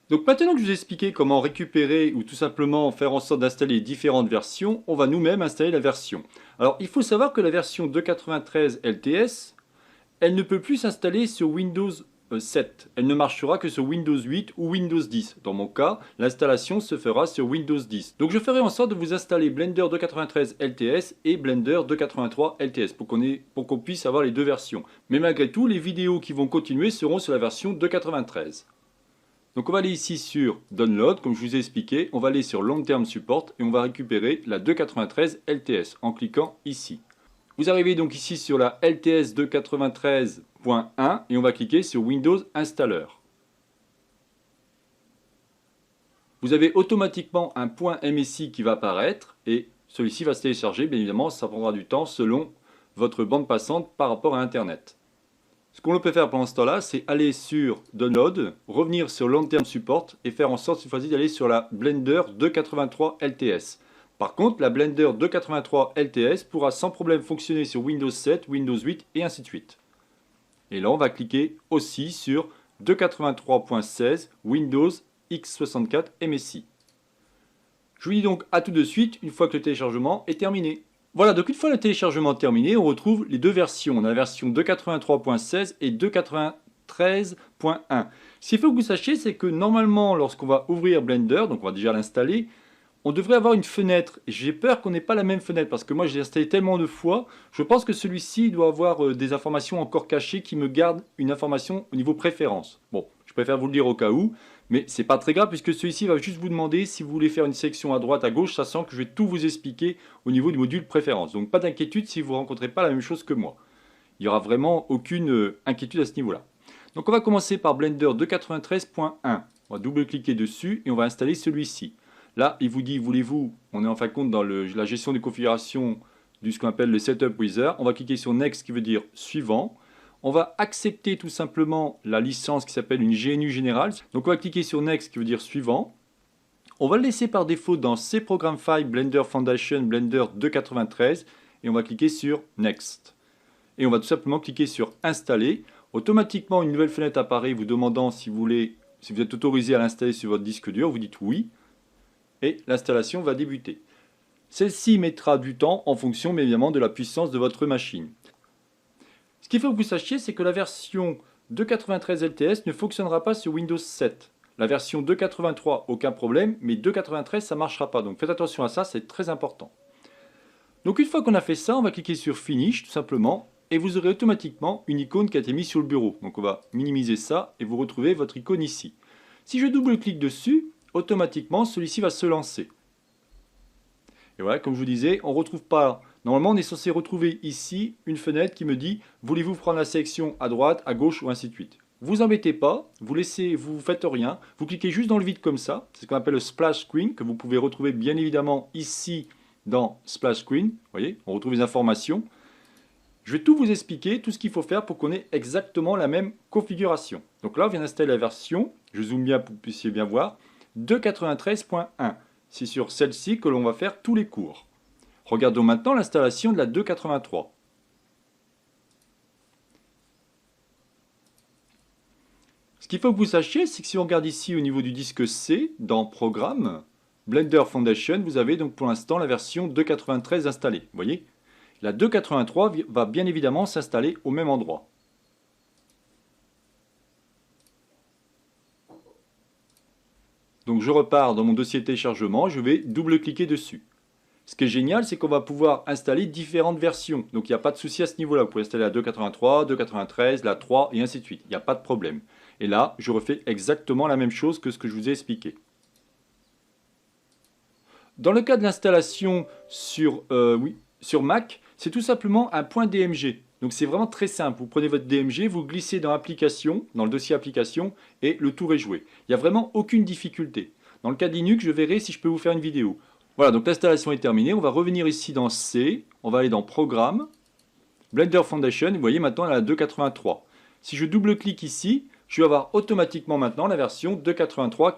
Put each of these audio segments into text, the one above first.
Donc maintenant que je vous ai expliqué comment récupérer ou tout simplement faire en sorte d'installer différentes versions, on va nous-mêmes installer la version. Alors il faut savoir que la version 2.93 LTS, elle ne peut plus s'installer sur Windows 7. Elle ne marchera que sur Windows 8 ou Windows 10. Dans mon cas, l'installation se fera sur Windows 10. Donc je ferai en sorte de vous installer Blender 2.93 LTS et Blender 2.83 LTS pour qu'on puisse avoir les deux versions. Mais malgré tout, les vidéos qui vont continuer seront sur la version 2.93. Donc on va aller ici sur Download, comme je vous ai expliqué, on va aller sur Long Term Support et on va récupérer la 2.93 LTS en cliquant ici. Vous arrivez donc ici sur la LTS 2.93.1 et on va cliquer sur Windows Installer. Vous avez automatiquement un .msi qui va apparaître et celui-ci va se télécharger. Bien évidemment, ça prendra du temps selon votre bande passante par rapport à Internet. Ce qu'on peut faire pendant ce temps-là, c'est aller sur Download, revenir sur Long Term Support et faire en sorte cette fois-ci d'aller sur la Blender 2.83 LTS. Par contre, la Blender 2.83 LTS pourra sans problème fonctionner sur Windows 7, Windows 8 et ainsi de suite. Et là, on va cliquer aussi sur 2.83.16 Windows x64 MSI. Je vous dis donc à tout de suite une fois que le téléchargement est terminé. Voilà, donc une fois le téléchargement terminé, on retrouve les deux versions. On a la version 2.83.16 et 2.93.1. Ce qu'il faut que vous sachiez, c'est que normalement, lorsqu'on va ouvrir Blender, donc on va déjà l'installer, on devrait avoir une fenêtre. Et j'ai peur qu'on n'ait pas la même fenêtre, parce que moi, je l'ai installé tellement de fois. Je pense que celui-ci doit avoir des informations encore cachées qui me gardent une information au niveau préférence. Bon, je préfère vous le dire au cas où. Mais c'est pas très grave puisque celui-ci va juste vous demander si vous voulez faire une sélection à droite, à gauche, sachant que je vais tout vous expliquer au niveau du module préférence. Donc pas d'inquiétude si vous ne rencontrez pas la même chose que moi. Il n'y aura vraiment aucune inquiétude à ce niveau-là. Donc on va commencer par Blender 2.93.1. On va double-cliquer dessus et on va installer celui-ci. Là, il vous dit, voulez-vous, on est en fin de compte dans la gestion des configurations de ce qu'on appelle le Setup Wizard. On va cliquer sur Next qui veut dire suivant. On va accepter tout simplement la licence qui s'appelle une GNU générale. Donc on va cliquer sur Next qui veut dire suivant. On va le laisser par défaut dans ces programmes File Blender Foundation Blender 2.93 et on va cliquer sur Next. Et on va tout simplement cliquer sur Installer. Automatiquement une nouvelle fenêtre apparaît vous demandant si vous êtes autorisé à l'installer sur votre disque dur. Vous dites oui et l'installation va débuter. Celle-ci mettra du temps en fonction bien évidemment de la puissance de votre machine. Ce qu'il faut que vous sachiez, c'est que la version 2.93 LTS ne fonctionnera pas sur Windows 7. La version 2.83, aucun problème, mais 2.93, ça ne marchera pas. Donc faites attention à ça, c'est très important. Donc une fois qu'on a fait ça, on va cliquer sur Finish, tout simplement, et vous aurez automatiquement une icône qui a été mise sur le bureau. Donc on va minimiser ça, et vous retrouvez votre icône ici. Si je double-clique dessus, automatiquement, celui-ci va se lancer. Et voilà, comme je vous disais, on ne retrouve pas... Normalement, on est censé retrouver ici une fenêtre qui me dit « Voulez-vous prendre la sélection à droite, à gauche ou ainsi de suite ?» Vous embêtez pas, vous faites rien, vous cliquez juste dans le vide comme ça. C'est ce qu'on appelle le Splash Screen, que vous pouvez retrouver bien évidemment ici dans Splash Screen. Vous voyez, on retrouve les informations. Je vais tout vous expliquer, tout ce qu'il faut faire pour qu'on ait exactement la même configuration. Donc là, on vient d'installer la version, je zoome bien pour que vous puissiez bien voir, 2.93.1. C'est sur celle-ci que l'on va faire tous les cours. Regardons maintenant l'installation de la 2.83. Ce qu'il faut que vous sachiez, c'est que si on regarde ici au niveau du disque C, dans Programme, Blender Foundation, vous avez donc pour l'instant la version 2.93 installée. Vous voyez, la 2.83 va bien évidemment s'installer au même endroit. Donc je repars dans mon dossier de téléchargement, je vais double-cliquer dessus. Ce qui est génial, c'est qu'on va pouvoir installer différentes versions. Donc il n'y a pas de souci à ce niveau-là. Vous pouvez installer la 2.83, 2.93, la 3 et ainsi de suite. Il n'y a pas de problème. Et là, je refais exactement la même chose que ce que je vous ai expliqué. Dans le cas de l'installation sur Mac, c'est tout simplement un .dmg. Donc c'est vraiment très simple. Vous prenez votre DMG, vous glissez dans Application, dans le dossier Application, et le tour est joué. Il n'y a vraiment aucune difficulté. Dans le cas de Linux, je verrai si je peux vous faire une vidéo. Voilà, donc l'installation est terminée. On va revenir ici dans C. On va aller dans Programme, Blender Foundation. Vous voyez maintenant elle a la 2.83. Si je double-clique ici, je vais avoir automatiquement maintenant la version 2.83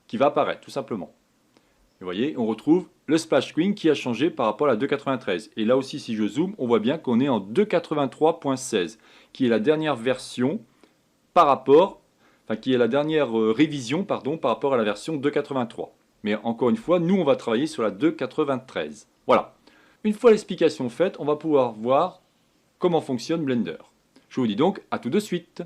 qui va apparaître, tout simplement. Et vous voyez, on retrouve le splash screen qui a changé par rapport à la 2.93. Et là aussi, si je zoome, on voit bien qu'on est en 2.83.16, qui est la dernière version par rapport, enfin qui est la dernière révision pardon, par rapport à la version 2.83. Mais encore une fois, nous on va travailler sur la 2.93. Voilà. Une fois l'explication faite, on va pouvoir voir comment fonctionne Blender. Je vous dis donc à tout de suite.